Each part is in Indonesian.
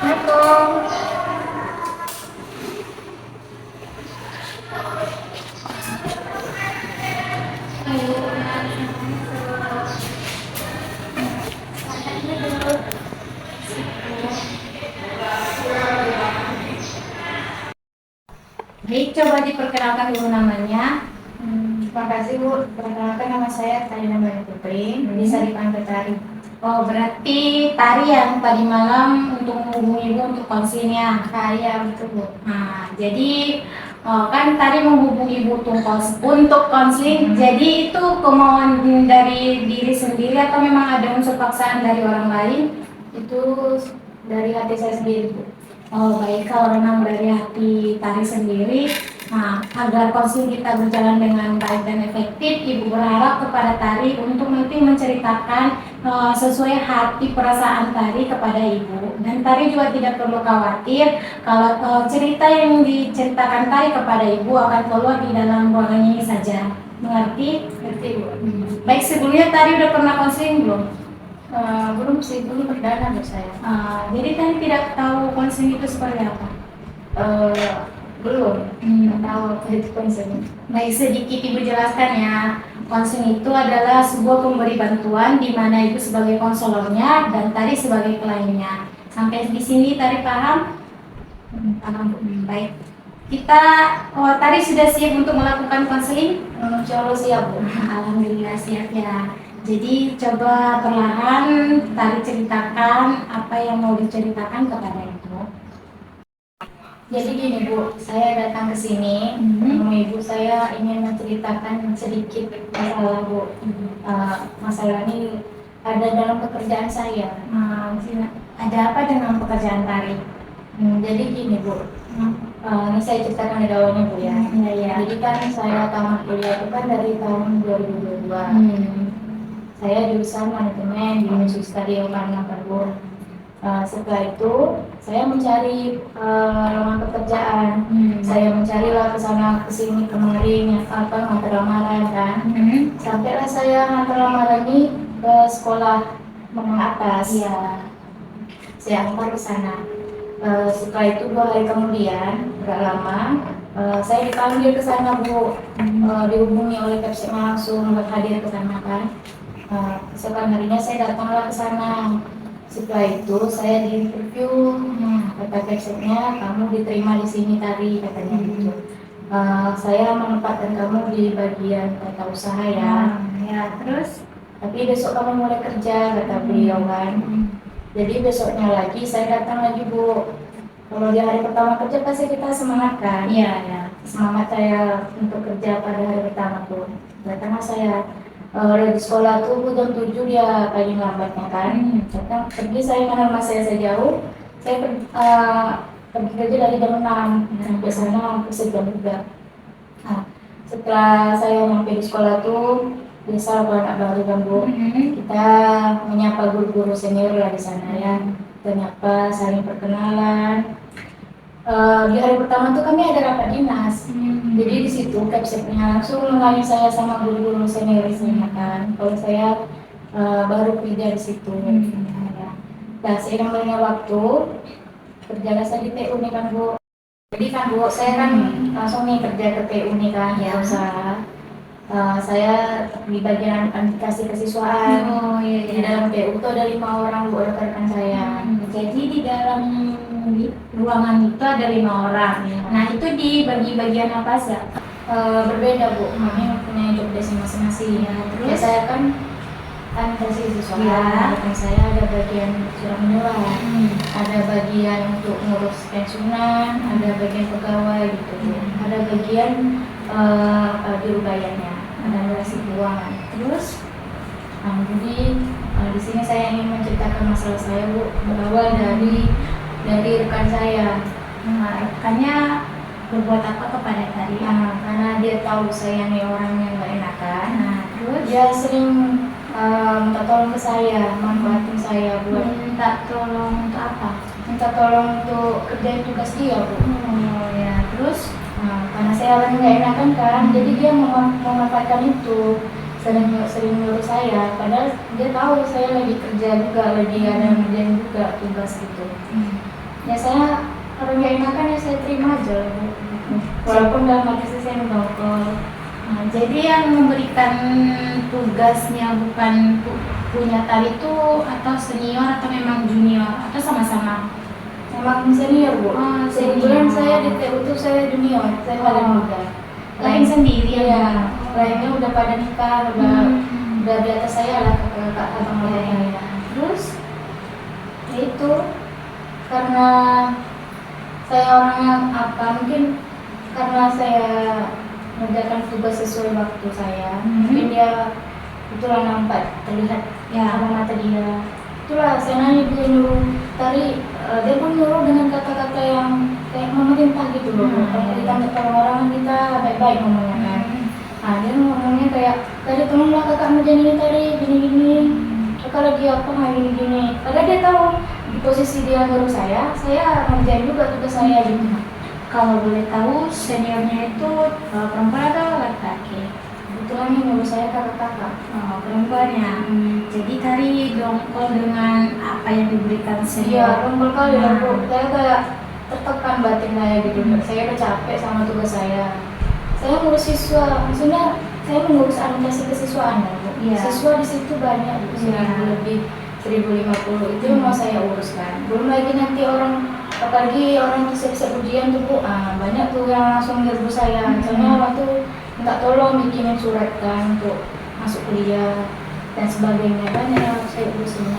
Assalamualaikum. Baik, coba diperkenalkan dulu namanya. Terima kasih Bu. Perkenalkan nama saya Karina Mbak Putri. Bisa dipanggil Tari. Oh, berarti Tari yang tadi malam untuk menghubungi Ibu untuk konsilnya. Iya betul Bu. Nah, jadi kan Tari menghubungi Ibu untuk konseling. Jadi itu kemauan dari diri sendiri atau memang ada unsur paksaan dari orang lain? Itu dari hati saya sendiri Bu. Oh baik, kalau memang dari hati Tari sendiri, nah agar konseling kita berjalan dengan baik dan efektif, Ibu berharap kepada Tari untuk nanti menceritakan sesuai hati perasaan Tari kepada Ibu. Dan Tari juga tidak perlu khawatir kalau cerita yang diceritakan Tari kepada Ibu akan keluar di dalam ruangan ini saja. Mengerti? Ngerti Bu. Baik, sebelumnya Tari udah pernah konseling belum? Belum sih, belum perdana Bu saya. Jadi Tari tidak tahu konseling itu seperti apa? Belum. Nggak tahu apa itu konseling. Baik, sedikit Ibu jelaskan ya. Konseling itu adalah sebuah pemberi bantuan di mana Ibu sebagai konselornya dan Tari sebagai kliennya. Sampai di sini Tari paham? Paham Bu. Baik. Tari sudah siap untuk melakukan konseling? Insya Allah siap Bu. Alhamdulillah siap ya. Jadi coba perlahan Tari ceritakan apa yang mau diceritakan kepada Ibu. Jadi gini Bu, saya datang ke sini menemui Ibu, saya ingin menceritakan sedikit masalah Bu. Masalah ini ada dalam pekerjaan saya. Ada apa dengan pekerjaan Tari? Jadi gini Bu, ini saya ceritakan dari awalnya Bu ya. Jadi kan saya tamat kuliah itu kan dari tahun 2022. Saya jurusan manajemen di Universitas Yogyakarta Bu. Setelah itu saya mencari lowongan pekerjaan. Saya mencarilah ke sana ke sini kemari ngantar lamaran kan. Sampailah saya ngantar lamaran ini ke sekolah menengah atas. Saya antar ke sana. Setelah itu 2 hari kemudian, nggak lama, saya dipanggil ke sana Bu. Dihubungi oleh Kapsek langsung buat hadir ke sana kan. Sekarang harinya saya datanglah ke sana. Setelah itu saya diinterview, kata Kapseknya kamu diterima di sini Tari, katanya gitu. Saya menempatkan kamu di bagian tata usaha ya. Terus? Tapi besok kamu mulai kerja, kata beliau kan. Jadi besoknya lagi saya datang lagi Bu. Kalau di hari pertama kerja pasti kita semangat kan? Semangat saya untuk kerja pada hari pertama tuh. Datanglah saya di sekolah tuh jam 7 dia paling lambatnya kan. Datang pergi saya karena rumah saya jauh. Saya pergi kerja dari jam 6 sampai sana hampir sejam juga. Setelah saya sampai di sekolah tuh biasa anak baru kan Bu. Kita menyapa guru-guru senior lah di sana ya. Kita nyapa, saling perkenalan. Di hari pertama tuh kami ada rapat dinas. Jadi di situ Kapseknya langsung mengenalin saya sama guru-guru senior di sana kan. Kalau saya baru kerja di situ. Nah, seiring berjalannya waktu, kerja saya di TU nih kan Bu. Jadi kan Bu, saya kan langsung nih kerja ke TU nih kan, usaha. Saya di bagian aplikasi kesiswaan. Di dalam TU itu ada 5 orang Bu, rekan saya. Jadi di dalam ruangan itu ada 5 orang. Nah itu dibagi bagian apa sih? Berbeda Bu, kami punya job desk masing-masing. Terus saya kan kasih siswa, rekan saya ada bagian surat menyurat, ada bagian untuk ngurus pensiunan, ada bagian pegawai gitu Bu. Ada bagian juru bayarnya, ada ngasih keuangan. Terus jadi di sini saya ingin menceritakan masalah saya Bu, berawal dari rekan saya. Rekannya berbuat apa kepada Tari? Karena dia tahu saya nih orang yang gak enakan. Terus Dia sering minta tolong ke saya, manfaatin saya buat minta tolong untuk apa? minta tolong untuk kerjain tugas dia Bu. Terus Karena saya orang nggak enakan kan, jadi dia memanfaatkan itu, sering nyuruh saya. Padahal dia tahu saya lagi kerja juga, lagi ada ngerjain juga tugas gitu. Ya saya kalau nggak enakan ya saya terima aja lah, Bu. Walaupun dalam hati saya mendongkol. Nah, jadi yang memberikan tugasnya bukan punya tari itu atau senior atau memang junior atau sama-sama? Memang senior, Bu. Kebetulan saya di TU itu saya junior, saya paling muda. Lain sendiri ya. Lainnya udah pada nikah, udah di atas saya lah, kakak abang saya. Terus ya itu karena saya orangnya mungkin karena saya mengerjakan tugas sesuai waktu saya, mungkin dia itulah nampak terlihat sama mata dia. Itulah saya nanya dia nyuruh tari, dia pun nyuruh dengan kata-kata yang kayak memerintah gitu loh. Kalau kita ketemu orang kita baik-baik ngomongnya kan. Nah dia ngomongnya kayak tadi tolonglah kakak ngerjain ini tadi gini-gini. Kakak lagi apa gini-gini. Padahal dia tahu di posisi dia nyuruh saya ngerjain juga tugas saya gitu. Kalau boleh tahu seniornya itu perempuan atau laki-laki? Kebetulan yang nyuruh saya kakak-kakak. Perempuannya. Jadi tari dongkol dengan apa yang diberikan senior. Iya, dongkol kali ya, Bu. Saya kayak tertekan batin saya gitu. Saya udah capek sama tugas saya. Saya ngurus siswa, maksudnya saya mengurus administrasi kesiswaan ya, Bu. Siswa di situ banyak, lebih 1050 itu yang mau saya uruskan. Belum lagi nanti apalagi orang siap-siap ujian tuh, Bu. Banyak tuh yang langsung nyerbu saya. Soalnya orang tuh minta tolong bikinin surat kan untuk masuk kuliah dan sebagainya, banyak yang harus saya urusin.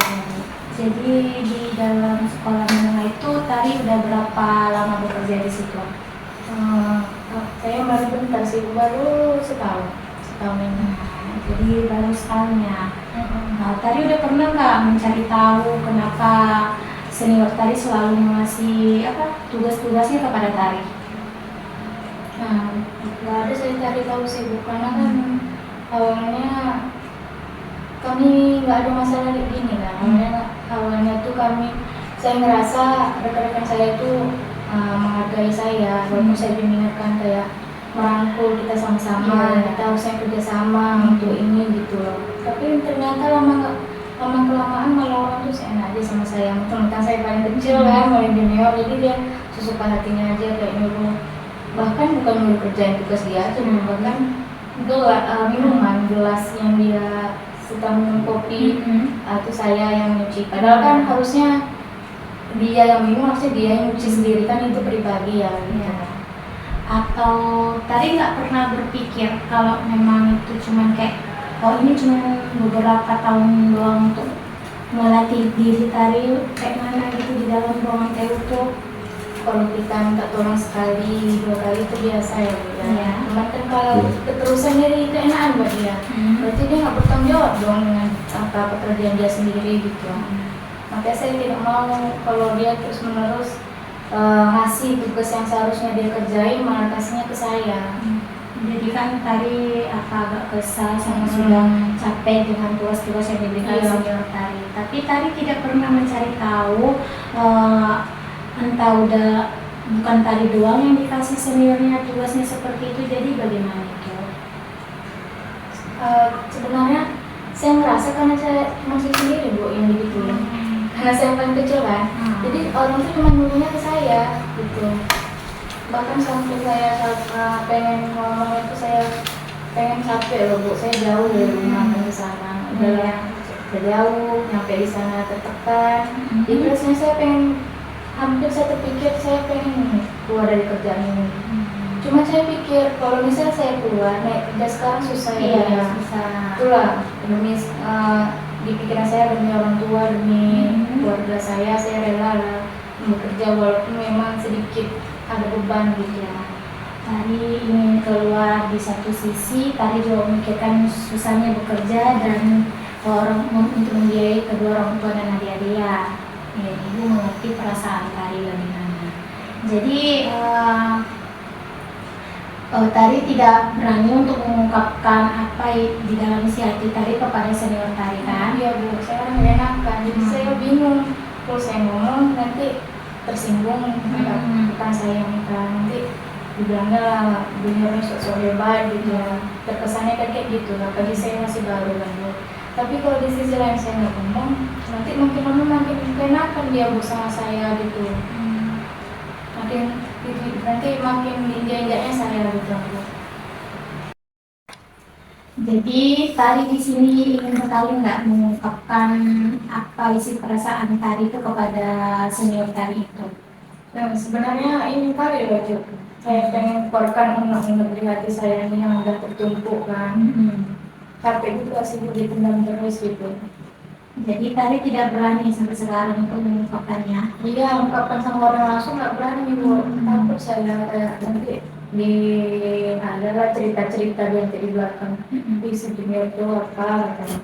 Jadi di dalam sekolah menengah itu tari udah berapa lama bekerja di situ? Saya baru bentar sih, baru setahun ini. Jadi baru setahun ya. Tari udah pernah nggak mencari tahu kenapa senior tari selalu mengasih tugas-tugasnya kepada tari? Nggak ada saya cari tahu sih, Bu, karena kan awalnya kami nggak ada masalah gini kan. Awalnya tuh saya ngerasa rekan-rekan saya itu menghargai saya, walaupun saya diminatkan kayak merangkul kita sama-sama, kita harusnya kerjasama untuk ini gitu loh. Tapi ternyata lama-kelamaan malah orang tuh seenak aja sama saya. Mentang-mentang saya paling kecil kan, paling junior, jadi dia sesuka hatinya aja kayak nyuruh. Bahkan bukan nyuruh kerjain tugas dia aja, bahkan minuman gelas yang dia sedang minum kopi, itu saya yang nyuci. Padahal kan harusnya dia yang minum, harusnya dia yang nyuci sendiri kan, itu pribadi ya. Atau tadi nggak pernah berpikir kalau memang itu cuman kayak ini cuma beberapa tahun doang untuk melatih diri tari kayak mana gitu di dalam ruangan TU tuh? Kalau kita minta tolong sekali, 2 kali itu biasa ya. Cuman kan kalau keterusan jadi keenaan buat dia. Berarti dia nggak bertanggung jawab dong dengan apa pekerjaan dia sendiri gitu. Makanya saya tidak mau kalau dia terus menerus ngasih tugas yang seharusnya dia kerjain malah kasihnya ke saya. Jadi kan tari agak kesal sama sudah capek dengan tugas-tugas yang diberikan senior tari. Tapi tari tidak pernah mencari tahu entah udah bukan tari doang yang dikasih seniornya tugasnya seperti itu, jadi bagaimana itu? Sebenarnya saya ngerasa karena saya masih sendiri, Bu, yang digituin. Karena saya paling kecil kan, jadi orang tuh cuma nyuruhnya ke saya gitu. Bahkan sampai saya pengen ngomong itu, saya pengen capek loh, Bu. Saya jauh dari rumah ke sana, udah jauh, nyampe di sana tertekan. Jadi rasanya saya pengen, hampir saya terpikir saya pengen keluar dari kerjaan ini. Cuma saya pikir kalau misalnya saya keluar, naik kerja sekarang susah ya. Susah. Itulah demi di pikiran saya, demi orang tua, demi keluarga saya rela lah bekerja walaupun memang sedikit ada beban gitu ya. Tari ingin keluar di satu sisi, tari juga memikirkan susahnya bekerja dan untuk membiayai kedua orang tua dan adik-adik ya. Ibu mengerti perasaan tari bagaimana. Jadi tari tidak berani untuk mengungkapkan apa di dalam isi hati tari kepada senior tari kan? Iya, Bu, saya orang enakan, jadi saya bingung kalau saya ngomong nanti tersinggung, bukan saya yang minta, nanti dibilangnya juniornya sok-sok hebat gitu ya. Terkesannya kayak gitu, apalagi saya masih baru kan, Bu. Tapi kalau di sisi lain saya nggak ngomong, nanti makin lama makin enakan dia, Bu, sama saya gitu. makin nanti makin injak-injaknya saya gitu. Jadi tari di sini ingin sekali nggak mengungkapkan apa isi perasaan tari itu kepada senior tari itu. Dan sebenarnya ini kali loh, saya pengen keluarkan unek-unek di hati saya ini yang udah tertumpuk kan. Capek juga sih dipendam terus gitu. Jadi tari tidak berani sampai sekarang untuk mengungkapkannya. Iya, ungkapkan sama orang langsung nggak berani bu. Takut saya nanti di adalah cerita-cerita di belakang. Di sejumlah itu apa katanya.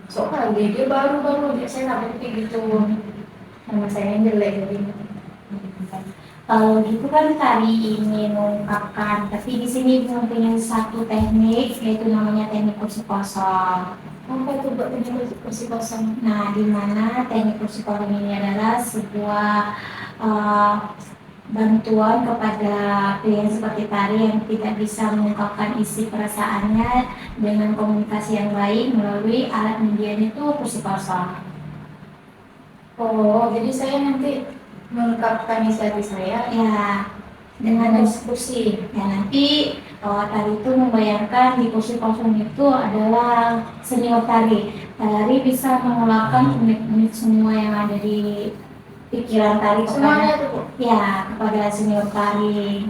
Soalnya dia baru-baru dia saya nggak ngerti gitu. Sama saya yang jelek jadi. Kalau gitu kan tari ini mengungkapkan, tapi di sini mempunyai satu teknik yaitu namanya teknik kursi kosong. Apa itu buat kursi kosong? Nah, di mana teknik kursi kosong ini adalah sebuah bantuan kepada klien seperti tari yang tidak bisa mengungkapkan isi perasaannya dengan komunikasi yang baik melalui alat medianya itu kursi kosong. Oh, jadi saya nanti mengungkapkan isi hati saya Ya, dengan kursi. ya nanti tari itu membayangkan di kursi kosong itu adalah senior tari. Tari bisa mengeluarkan unik-unik semua yang ada di pikiran tari Semuanya kepada tuh Bu. kepada senior tari.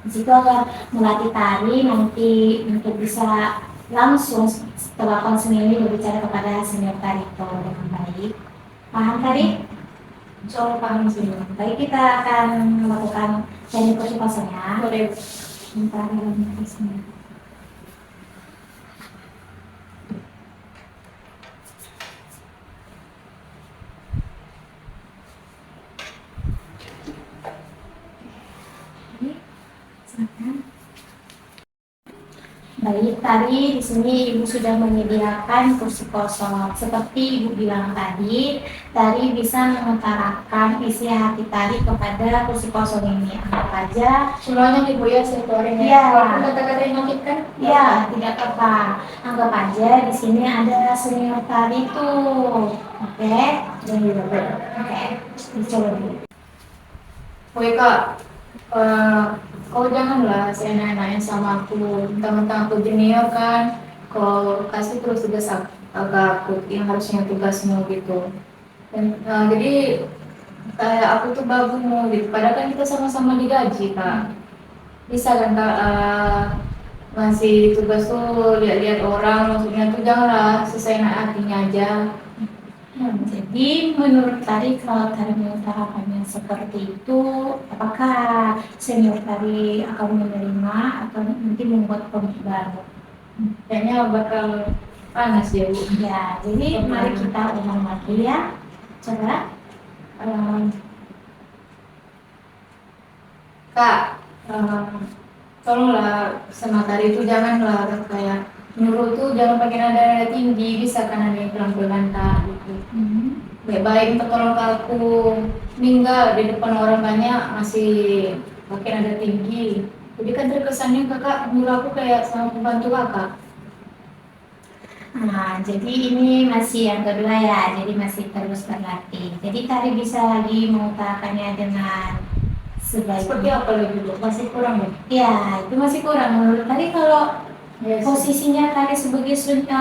Di situ akan melatih tari nanti untuk bisa langsung setelah konseling ini berbicara kepada senior tari itu dengan baik. Paham tadi? Soal paham sih. Baik, kita akan melakukan teknik kursi kosong ya. Boleh. Sebentar dalam kursinya. Baik, tadi di sini Ibu sudah menyediakan kursi kosong. Seperti Ibu bilang tadi, tari bisa mengutarakan isi hati tari kepada kursi kosong ini. Anggap aja, Semuanya nih Bu ya, saya keluarin ya. Iya. Walaupun kata-kata yang menyakitkan. ya tidak apa-apa. Anggap aja di sini ada senior tari tuh. Oke? Oke, dicoba dulu. Oke Kak, kau janganlah saya nanya sama aku, tentang aku junior kan, kau kasih terus tugas agak aku yang harusnya tugasmu gitu. Dan jadi kayak aku tuh bagumu gitu, padahal kan kita sama-sama digaji Kak. Bisa kan Kak, ngasih tugas tuh lihat-lihat orang, maksudnya tuh janganlah seseenak hatinya aja. Jadi menurut tari kalau tari mengutarakannya seperti itu, apakah senior tari akan menerima atau nanti membuat komik baru? Kayaknya bakal panas ya Bu. Ya, jadi mari kita ulang lagi ya. Coba. Kak, tolonglah sama tari itu janganlah kayak nyuruh tuh jangan pakai nada tinggi, bisa kan ada yang pelan-pelan Kak gitu. Baik-baik minta tolong ke aku, ini enggak di depan orang banyak masih pakai nada tinggi. Jadi kan terkesannya kakak nyuruh aku kayak sama pembantu kakak. Nah, jadi ini masih yang kedua ya, jadi masih terus berlatih. Jadi tari bisa lagi mengutarakannya dengan sebaik. Seperti apa lagi Bu? Masih kurang ya? Ya, itu masih kurang menurut tadi kalau Ya, posisinya tadi sebagai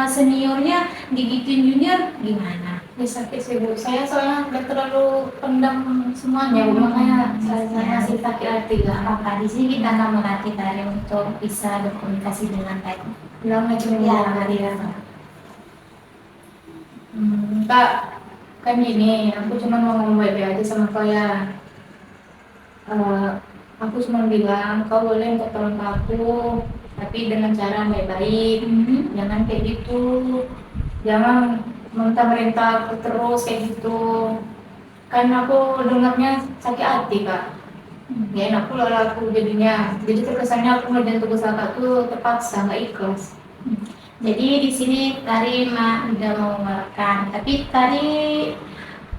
seniornya digituin junior gimana? ya sakit sih Bu. Saya soalnya udah terlalu pendam semuanya Bu, makanya saya masih sakit hati Tidak lah. apa-apa, di sini kita akan melatih tadi untuk bisa berkomunikasi dengan baik. Bilang aja Ya, Bu. ya. Kak, kan gini, aku cuma mau ngomong baik-baik aja sama kau ya. Aku cuma bilang kau boleh minta tolong ke aku, tapi dengan cara baik-baik. Jangan kayak gitu, jangan merintah aku terus kayak gitu. Kan aku dengarnya sakit hati Kak. Gak enak pula lah aku jadinya. Jadi terkesannya aku ngerjain tugas kakak tuh terpaksa, nggak ikhlas. Jadi di sini Tari udah mengeluarkan, tapi Tari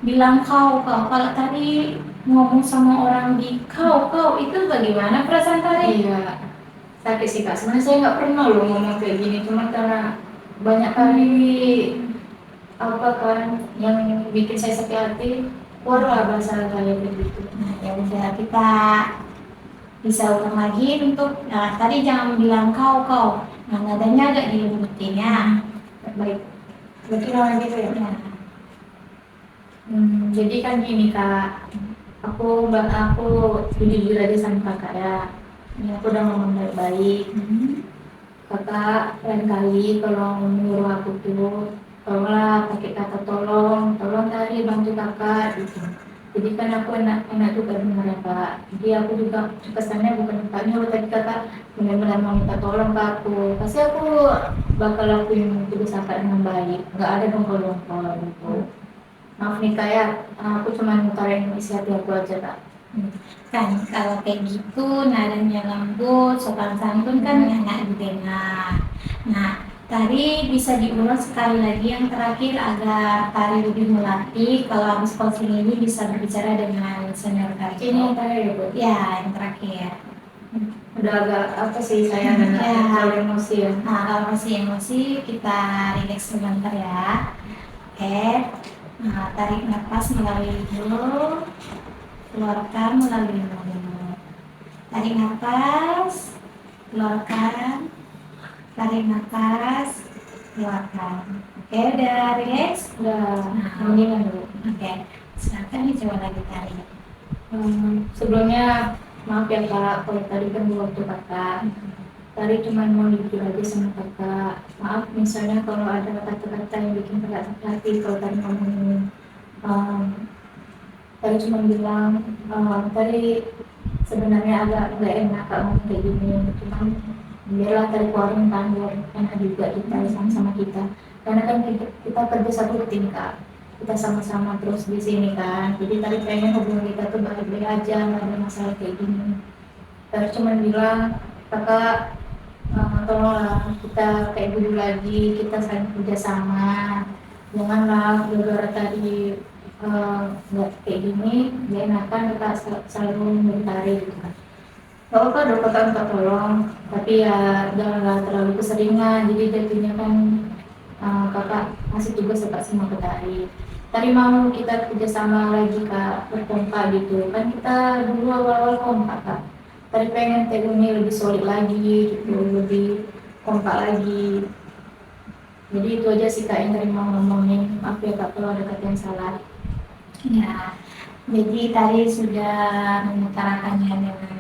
bilang kalau Tari ngomong sama orang di kau itu bagaimana perasaan Tari? Iya, sakit sih Kak. Sebenarnya saya nggak pernah loh ngomong kayak gini, cuma karena banyak kali apa kan yang bikin saya sakit hati. keluar lah bahasa saya begitu. Nah, ya udah kita bisa ulang lagi untuk tadi jangan bilang kau. Nah, nadanya agak dilembutin ya. Baik, berarti lawan gitu ya. Ya. Jadi kan gini kak, aku jujur aja sama kakak ya. Ini aku udah ngomong baik-baik. Kakak lain kali kalau menyuruh aku tuh, tolonglah pakai kata tolong tadi bantu kakak gitu. Jadi kan aku enak juga dengar ya kak. Jadi aku juga kesannya bukan kakak nyuruh tadi kakak benar-benar mau minta tolong ke aku. Pasti aku bakal lakuin tugas kakak dengan baik. Nggak ada dongkol-dongkol gitu. Maaf nih kak ya, aku cuma ngutarain isi hati aku aja kak. Kan kalau kayak gitu nadanya lembut, sopan santun kan enak didengar. Nah, tadi bisa diulang sekali lagi yang terakhir agar Tari lebih melatih kalau habis posting ini bisa berbicara dengan senior Tari. Ini yang terakhir ya bu? Ya, yang terakhir. Udah agak apa sih saya nggak terlalu emosi ya. Nah, kalau masih emosi kita relax sebentar ya. Oke. Nah, tarik nafas melalui hidung, keluarkan melalui mulut. Tarik nafas, keluarkan, tarik nafas, keluarkan. Oke, udah relax? Udah Nah, mendingan dulu. Oke, silakan dicoba lagi tarik. Sebelumnya maaf ya kak, kalau tadi kan waktu kakak tadi cuma mau jujur aja sama kakak. Maaf misalnya kalau ada kata-kata yang bikin kakak sakit hati kalau tadi ngomongin tadi cuma bilang tadi sebenarnya agak nggak enak kak ngomong kayak gini, cuman biarlah tadi keluarin kan biar enak juga kita sama-sama kita, karena kan kita kerja satu tim kak, kita sama-sama terus di sini kan, jadi tadi pengen hubungan kita tuh baik-baik aja, nggak ada masalah kayak gini. Tadi cuma bilang kakak tolonglah kita kayak dulu lagi, kita saling kerja sama, janganlah gara-gara tadi nggak kayak gini nggak enakan kita selalu mencari gitu kan. Gak apa dong kakak minta tolong, tapi ya janganlah terlalu keseringan, jadi jadinya kan kakak masih tugas kakak semua ke tadi mau kita kerjasama lagi kak, berkompak gitu kan, kita dulu awal-awal kompak kak, tadi pengen ini lebih solid lagi gitu, lebih kompak lagi. Jadi itu aja sih kak yang tadi mau ngomongin, maaf ya kak kalau ada kata yang salah. Ya, jadi tadi sudah mengutarakannya dengan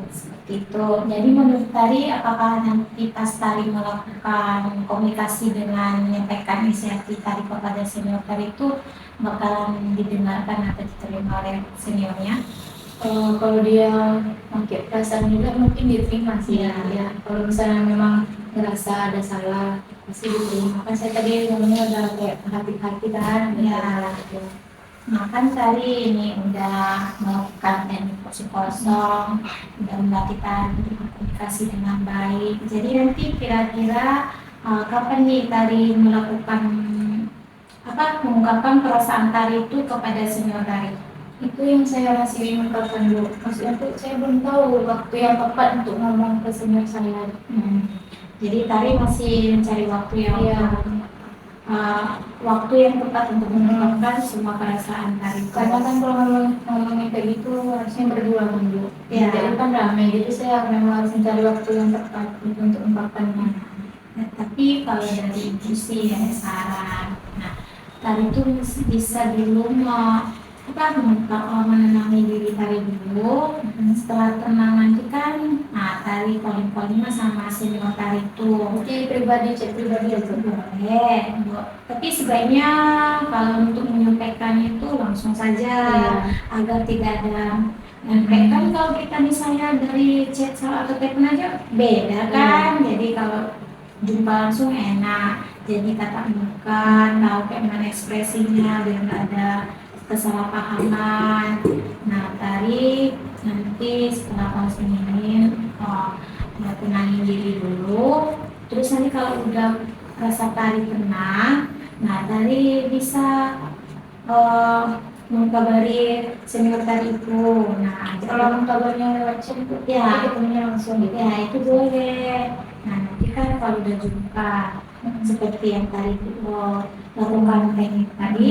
seperti itu. Jadi menurut Tari, apakah nanti pas Tari melakukan komunikasi dengan menyampaikan isi hati Tari kepada senior Tari itu bakalan didengarkan atau diterima oleh seniornya? Kalau dia pakai perasaan juga mungkin diterima sih ya. Kalau misalnya memang ngerasa ada salah pasti diterima. Kan saya tadi ngomongnya udah kayak hati-hati kan. Ya. Nah kan tadi ini udah melakukan teknik kursi kosong, udah melatih Tari berkomunikasi dengan baik. Jadi nanti kira-kira kapan nih Tari mengungkapkan perasaan Tari itu kepada senior Tari? Itu yang saya masih mengungkapkan dulu. Maksudnya tuh saya belum tahu waktu yang tepat untuk ngomong ke senior saya. Jadi Tari masih mencari waktu yang waktu yang tepat untuk mengungkapkan semua perasaan Tari. Karena kan kalau ngomongin kayak gitu harusnya berdua kan Bu. Ya. Jadi kan ramai, jadi saya memang harus mencari waktu yang tepat gitu untuk mengungkapkannya. Nah, tapi kalau dari ibu sih ada saran. Nah, Tari itu bisa dulu menenangi diri Tari dulu. Setelah tenang nanti kan, Tari calling sama senior Tari itu. Mungkin pribadi, cek pribadi aja boleh. Tapi sebaiknya kalau untuk menyampaikan itu langsung saja, agar tidak ada. Kan kalau kita misalnya dari chat atau telepon aja beda kan. Jadi kalau jumpa langsung enak. Jadi tatap muka, tahu kayak mana ekspresinya biar nggak ada kesalahpahaman. Nah, Tari nanti setelah posting ini tenangin diri dulu. Terus nanti kalau udah rasa Tari tenang, nah Tari bisa mengkabari senior Tari itu. Nah, kalau kabarnya lewat chat ya ketemunya langsung gitu. Ya itu boleh. Nah nanti kan kalau udah jumpa seperti yang tadi lakukan teknik tadi,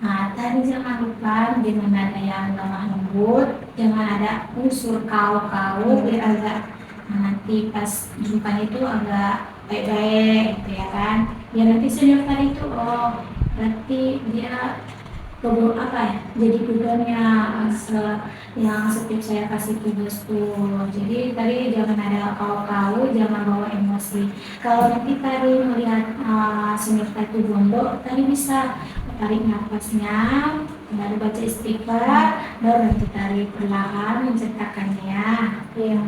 Nah, tadi jangan lupa dengan ada yang lemah lembut, jangan ada unsur kau-kau biar agak nanti pas jumpa itu agak baik-baik gitu ya kan. Ya nanti senior tadi itu oh berarti dia kebun apa ya jadi tujuannya yang setiap saya kasih tugas tuh jadi tadi jangan ada kau-kau jangan bawa emosi kalau nanti tadi melihat senior tadi gondok tadi bisa tarik nafasnya baru baca istighfar baru nanti tarik perlahan menceritakannya Iya,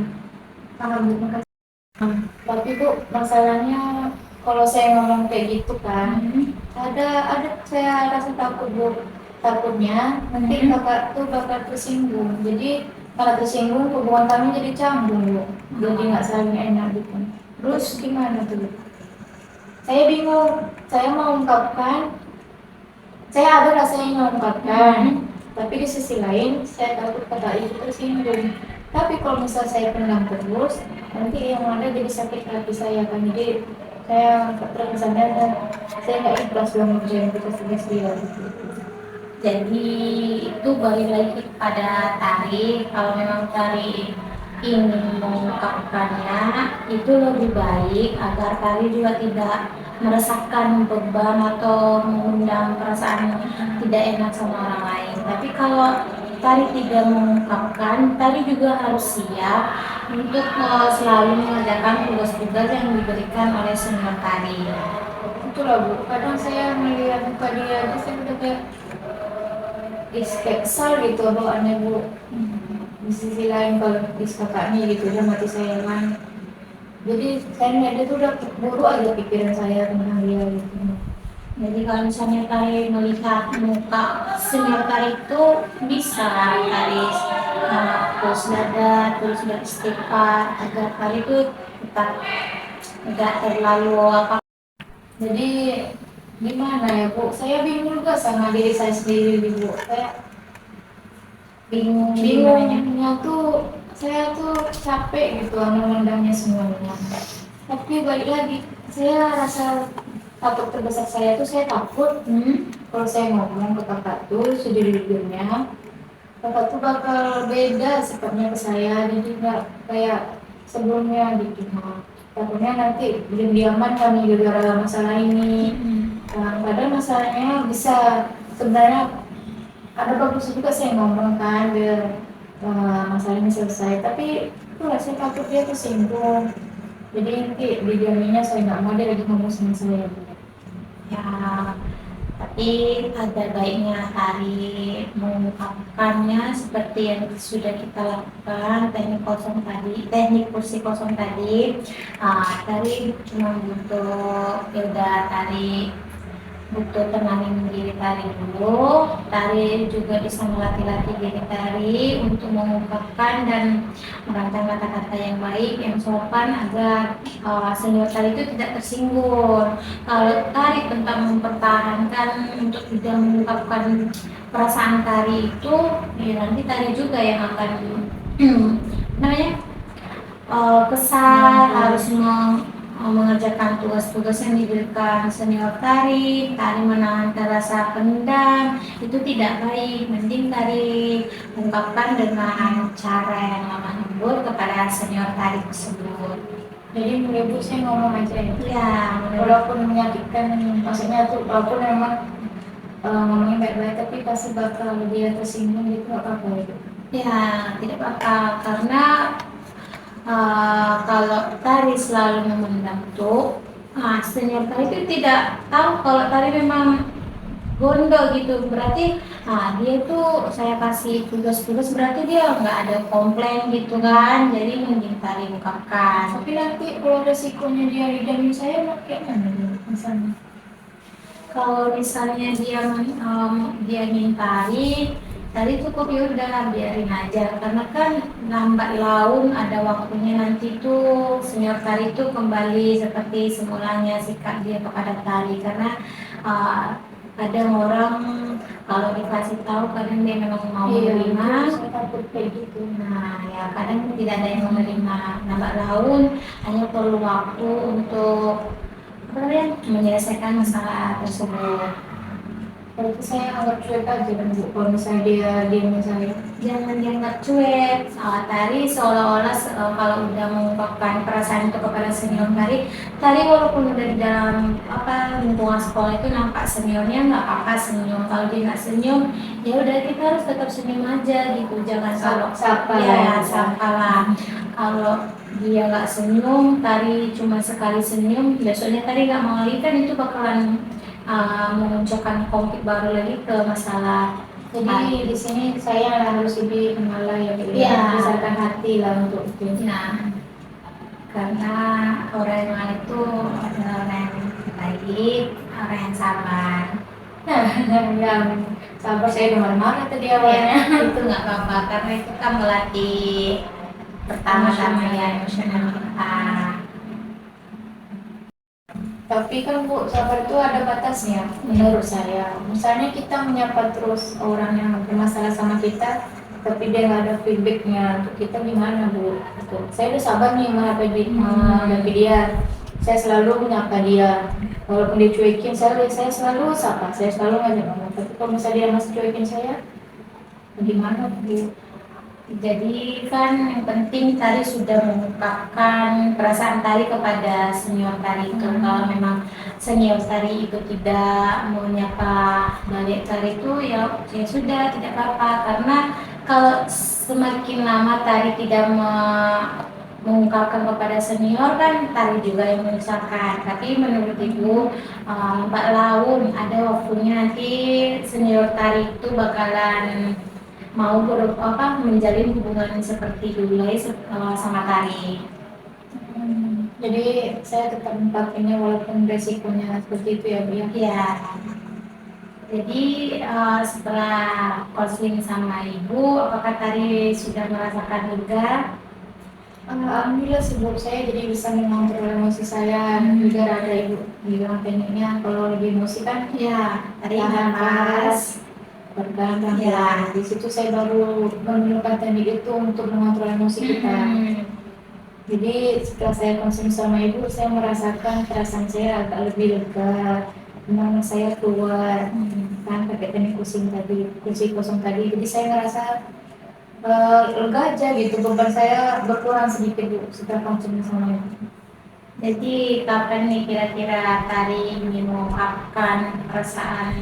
paham Bu. Makasih. Tapi Bu, masalahnya kalau saya ngomong kayak gitu kan, ada saya rasa takut Bu. Takutnya nanti kakak tuh bakal tersinggung. Jadi kalau tersinggung hubungan kami jadi canggung Bu. Jadi nggak saling enak gitu. Terus gimana tuh Bu? Saya bingung. Saya mau ungkapkan, saya ada rasanya mau ungkapkan. Tapi di sisi lain saya takut kakak itu tersinggung. Tapi kalau misalnya saya pendam terus, nanti yang ada jadi sakit hati saya kan. Jadi saya terkesannya dan saya nggak ikhlas dalam mengerjakan tugas-tugas dia. Gitu. Jadi itu balik lagi pada Tari. Kalau memang Tari ingin mengungkapkannya, itu lebih baik agar Tari juga tidak merasakan beban atau mengundang perasaan tidak enak sama orang lain. Tapi kalau Tari tidak mengungkapkan, Tari juga harus siap untuk selalu mengerjakan tugas-tugas yang diberikan oleh senior Tari. Itulah Bu, kadang saya melihat muka dia aja saya udah kayak kesal gitu bawaannya Bu. Di sisi lain kalau kakaknya gitu udah mati sayangan. Jadi saya ngeliat dia tuh udah buruk aja pikiran saya tentang dia gitu. Jadi kalau misalnya Tari melihat muka senior Tari itu bisa Tari terus dada, terus beristighfar agar Tari itu tetap tidak terlalu apa. Jadi gimana ya Bu? Saya bingung juga sama diri saya sendiri Bu. Saya bingungnya tuh saya tuh capek gitu memandangnya semuanya. Tapi balik lagi, saya rasa takut terbesar saya tuh saya takut kalau saya ngomong ke kakak tuh sejujurnya kakak tuh bakal beda sifatnya ke saya jadi nggak kayak sebelumnya gitu. Takutnya nanti diam-diaman kami gara-gara masalah ini. Padahal masalahnya bisa sebenarnya ada bagus juga saya ngomong kan biar masalah ini selesai. Tapi itulah saya takut dia tersinggung. Jadi nanti dijaminnya saya nggak mau dia lagi ngomong sama saya. Ya, tapi ada baiknya Tari mengungkapkannya seperti yang sudah kita lakukan teknik kursi kosong tadi. Tari cuma butuh Tari butuh tenangin diri Tari dulu. Tari juga bisa melatih-latih diri Tari untuk mengungkapkan dan merancang kata-kata yang baik, yang sopan agar senior Tari itu tidak tersinggung. Kalau Tari tentang mempertahankan untuk tidak mengungkapkan perasaan Tari itu, ya nanti Tari juga yang akan namanya kesal harus mengerjakan tugas-tugas yang diberikan senior Tari menahan rasa pendam itu tidak baik. Mending Tari ungkapkan dengan cara yang lemah lembut kepada senior Tari tersebut. Jadi menurut saya ngomong aja ya. Ya, walaupun menyakitkan, maksudnya tuh walaupun memang ngomongnya baik-baik tapi pasti bakal dia tersinggung gitu nggak apa-apa gitu. Ya, tidak apa-apa karena kalau Tari selalu memendam tuh, senior Tari itu tidak tahu kalau Tari memang gondok gitu. Berarti dia tuh saya kasih tugas-tugas berarti dia nggak ada komplain gitu kan. Jadi mending Tari ungkapkan. Tapi nanti kalau resikonya dia dijamin saya kayak mana misalnya? Kalau misalnya dia minta Tari cukup ya udah biarin aja karena kan lambat laun ada waktunya nanti tuh senior Tari itu kembali seperti semulanya sikap dia kepada Tari karena ada orang kalau dikasih tahu kadang dia memang mau menerima. Saya takut kayak gitu. Nah ya kadang tidak ada yang menerima. Lambat laun hanya perlu waktu untuk menyelesaikan masalah tersebut. Berarti saya anggap cuek aja kan Bu, kalau misalnya dia diamin saya. Jangan dianggap cuek. Tari seolah-olah kalau udah mengungkapkan perasaan itu kepada senior tari walaupun udah di dalam lingkungan sekolah itu nampak seniornya, nggak apa-apa senyum. Kalau dia nggak senyum, ya udah kita harus tetap senyum aja gitu. Jangan kalau Sapa ya lah. sapa lah. Kalau dia nggak senyum, tari cuma sekali senyum, besoknya tari nggak mau lagi, kan itu bakalan memunculkan konflik baru lagi ke masalah. Jadi di sini saya harus lebih mengalah ya Bu, Iya. besarkan hati lah untuk itu. Nah, karena orang yang lain itu adalah orang yang baik, orang yang sabar. Yang sabar saya udah marah-marah tadi awalnya. Itu nggak apa-apa karena itu kan melatih pertama-tama ya emosional kita. Tapi kan Bu, sabar itu ada batasnya menurut saya. Misalnya kita menyapa terus orang yang bermasalah sama kita, tapi dia nggak ada feedbacknya, untuk kita gimana Bu? Gitu. Saya udah sabar nih menghadapi dia. Saya selalu menyapa dia. Walaupun dia cuekin, saya selalu sapa, saya selalu ngajak ngomong. Tapi kalau misalnya dia masih cuekin saya, gimana Bu? Jadi kan yang penting tari sudah mengungkapkan perasaan tari kepada senior tari itu. Kalau memang senior tari itu tidak menyapa balik tari itu ya sudah tidak apa-apa, karena kalau semakin lama tari tidak mengungkapkan kepada senior kan tari juga yang menyusahkan. Tapi menurut Ibu, Mbak Laun, ada waktunya nanti senior tari itu bakalan mau menjalin hubungan seperti dulu sama tari. Jadi saya tetap memaklumi walaupun resikonya seperti itu ya Bu ya. Iya. Jadi setelah konseling sama Ibu, apakah tari sudah merasakan lega? Alhamdulillah sih Bu, saya jadi bisa mengontrol emosi saya. Juga ada Ibu bilang tekniknya kalau lagi emosi kan Ya, tari tahan nafas. berpelan-pelan. Ya. Di situ saya baru menemukan teknik itu untuk mengontrol emosi kita. Jadi setelah saya konsumsi sama Ibu, saya merasakan perasaan saya agak lebih lega, semangat saya keluar, kan pakai teknik kursi kosong tadi. Jadi saya ngerasa lega aja gitu, beban saya berkurang sedikit Bu setelah konsumsi sama Ibu. Jadi kapan nih kira-kira tari ingin mengungkapkan perasaan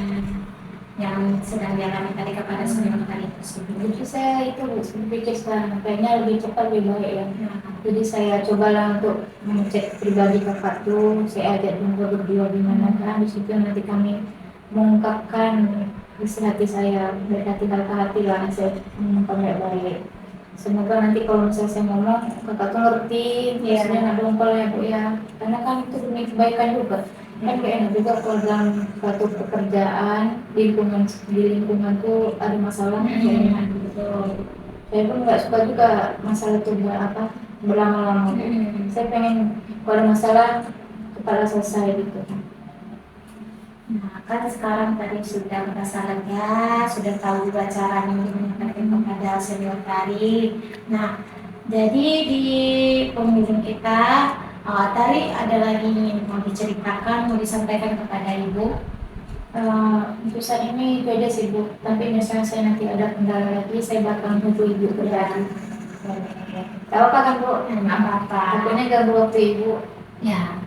yang sedang dialami tadi kepada senior tadi tersebut? Jadi saya itu Bu, berpikir sekarang kayaknya lebih cepat lebih baik ya. Jadi saya cobalah untuk mengecek pribadi kakak tuh, saya ajak juga berdua gimana kan, di situ nanti kami mengungkapkan isi hati saya, dari hati ke hati lah, saya mengungkapkan baik-baik. Semoga nanti kalau misalnya saya ngomong, kakak tuh ngerti, biasanya nggak dongkol ya Bu ya, karena kan itu demi kebaikan juga. Kan gak enak juga kalau dalam suatu pekerjaan di lingkungan tuh ada masalah kayak enak gitu. Saya pun nggak suka juga masalah itu berlama-lama. Saya pengen kalau ada masalah cepat selesai gitu. Nah, kan sekarang tadi sudah merasa lega, sudah tahu juga caranya menyampaikan kepada senior tari. Nah, jadi di penghujung kita, tari ada lagi yang mau diceritakan, mau disampaikan kepada Ibu? Untuk saat ini itu aja sih Bu. Tapi misalnya saya nanti ada kendala lagi, saya bakal hubungi Ibu kembali. Gak apa-apa kan Bu? Nggak apa-apa. Pokoknya gak waktu Ibu. Ya,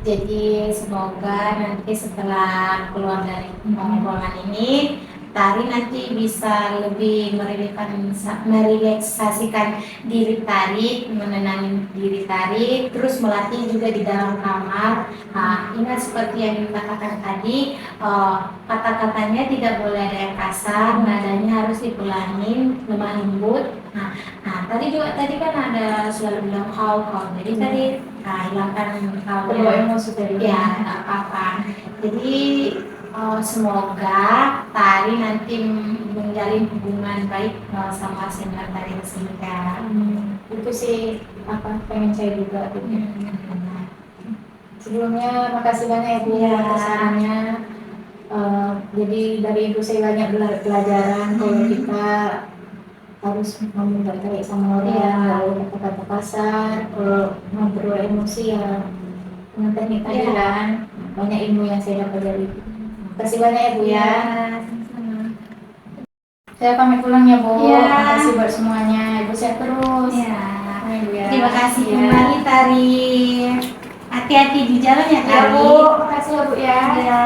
jadi semoga nanti setelah keluar dari ruangan ini, tari nanti bisa lebih merelaksasikan diri tari, menenangkan diri tari, terus melatih juga di dalam kamar. Nah, ingat seperti yang dikatakan tadi, kata-katanya tidak boleh ada yang kasar, nadanya harus dipulangin, lemah lembut. Nah, tadi kan ada selalu bilang kau, jadi tadi hilangkan kau Emosi tadi. ya, nggak apa-apa. Jadi semoga tari nanti menjalin hubungan baik sama senior tari tersebut. Itu sih pengen saya juga. Sebelumnya makasih banyak ya Bu atas sarannya. Jadi dari Ibu saya banyak pelajaran kalau kita harus ngomong baik-baik sama orang, kalau kata-kata kasar, kalau ngobrol emosi ya dengan teknik tadi kan banyak ilmu yang saya dapat dari itu. Terima kasih banyak ya Bu ya. Ya, sama-sama. Saya pamit pulang ya Bu. Iya. Terima kasih buat semuanya. Ibu sehat terus. Ya. Amin, Bu, ya. Terima kasih Ya. kembali Tari. Hati-hati di jalan ya Ya Tari. Bu, terima kasih ya Bu ya. Ya.